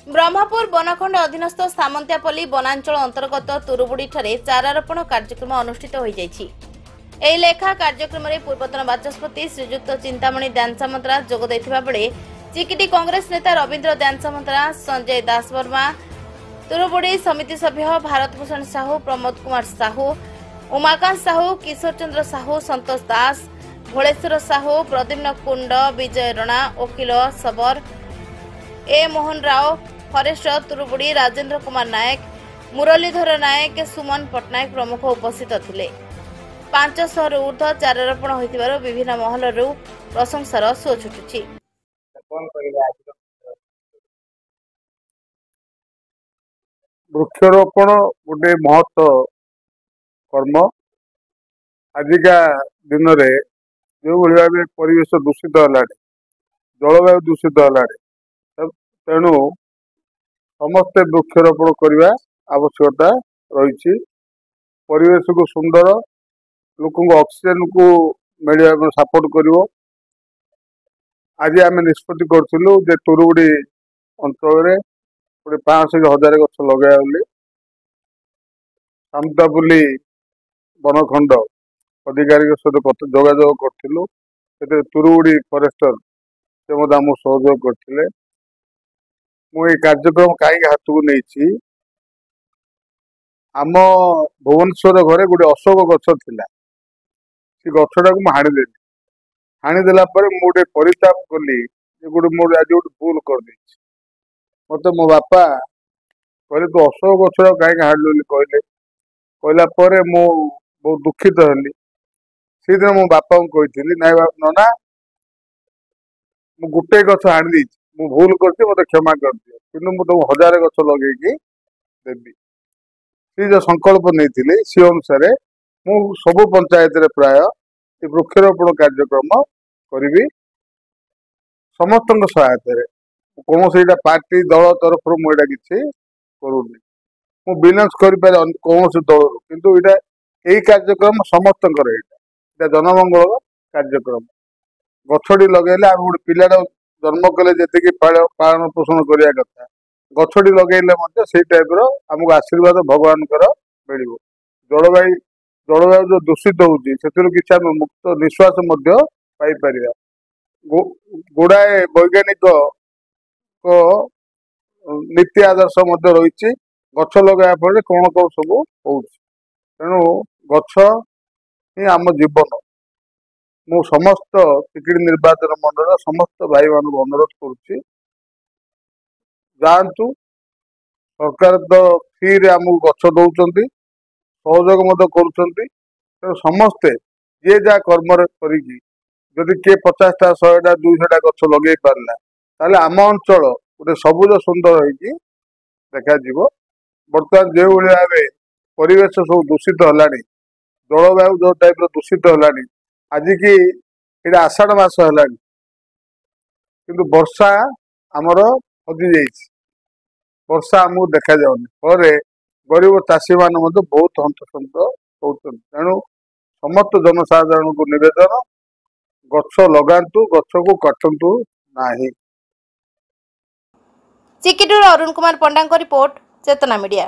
ब्रह्मपुर बनखंड अधीनस्थ सामंतियापल्ली वनांचल अंतर्गत तुरुबुड़ी ठारे चारारोपण कार्यक्रम अनुष्ठित हो जाइछि। एही लेखा कार्यक्रम में पूर्वतन बाचस्पति श्रीजुक्त चिंतामणि दान सामंतराज जोग दैथिबा बेले चिकिटी कांग्रेस नेता रवींद्र दान सामंतराज, संजय दास वर्मा, तुरुबुड़ी समिति सभ्य भारत भूषण साहू, प्रमोद कुमार साहू, उमाकांत साहू, किशोर चंद्र साहू, संतोष दास, भोलेश्वर साहू, प्रद्युम्न कुंड, विजय रणा, वकील सबर, ए मोहन राव, फरेस्ट तुरुबुड़ी, राजेंद्र कुमार नायक, मुरलीधर नायक, सुमन पट्टनायक प्रमुख उपस्थित थिले। 500 ऊर्ध्व चारारोपण होइतिबार विभिन्न महलरू प्रशंसार सुଅ छुटुछि। वृक्षरोपण गोटे महत्व कर्म। आजिका दिन में जो भाव परिवेश दूषित है, जलवायु दूषित है, तेणु समस्ते वृक्षरोपण करने आवश्यकता रही। परिवेश को सुंदर, लोक ऑक्सीजन को मिलवा सपोर्ट कर। आज आम निष्पत्ति करूँ तुरुबुड़ी अंचल गोटे 500-1000 गछ लगे बोली सामंतियापल्ली बनखंड अधिकारी सहित जोगाजोग करूँ। तुरुबुड़ी फरेस्टर से आमको सहयोग करते। मुझे कार्यक्रम कहीं हाथ को नहीं, आम भुवनेश्वर घरे गोटे अशोक गछ थिला, से गछटा को हाणीदेली। हाणीदेला मुझे परिताप कली गोटे मुझे आज गोटे भूल कर मत मो बापा कहले तू अशोक गछटा कहीं हाणिलु कहले। कहला मु बहुत दुखित हली। से दिन मो बापा को कही नाई नना मु गोटे गछ हाणी मु भूल कर मत क्षमा कर दियो, कि तुम 1000 गछ लगे देवी। सी जो संकल्प नहीं सी अनुसार मु सबु पंचायत प्राय वृक्षरोपण कार्यक्रम करी समस्त सहायता कौन से पार्टी दल तरफ मुझे किसी करूनी। मु बिलोंग कर कौन दल किंतु यही कार्यक्रम समस्त जनमंगल कार्यक्रम। गछटी लगेले आम गोटे पिलाटा जन्म कले जी पालन पोषण करने कथा गछटी लगेले से टाइप आमको आशीर्वाद भगवान मिल। जलवायु जो दूषित होती किसी आम मुक्त निश्वास पाइपर। गुड़ाए वैज्ञानिक नीति आदर्श रही गछ लगे फल कौन कौन सब हो। तेणु गछ ही आम जीवन। मु समस्त टिकेट निर्वाचन मंडल समस्त भाई मान अनुरोध करुच्ची जातु सरकार तो फ्री रे आमको गछ दौरान सहयोग कर समस्ते जे जहाँ कर्म करी किए 50टा 100टा 200टा गछ लगे पारा ताले आम अंचल गोटे सबुज सुंदर होगी देखा। बर्तमान जो भाव परिवेश सब दूषित है, जलवायु जो टाइप दूषित है, आज की ये आषाढ़ मास है किंतु वर्षा आमर हजि जाइए। वर्षा आमको देखा जाऊनी फल गरीब चाषी मान बहुत हंतसंत होती। तेणु समस्त जनसाधारण को निवेदन गछ लगातु, गछ को काटतु नाही। चिकिटूर अरुण कुमार पंडा रिपोर्ट, चेतना मीडिया।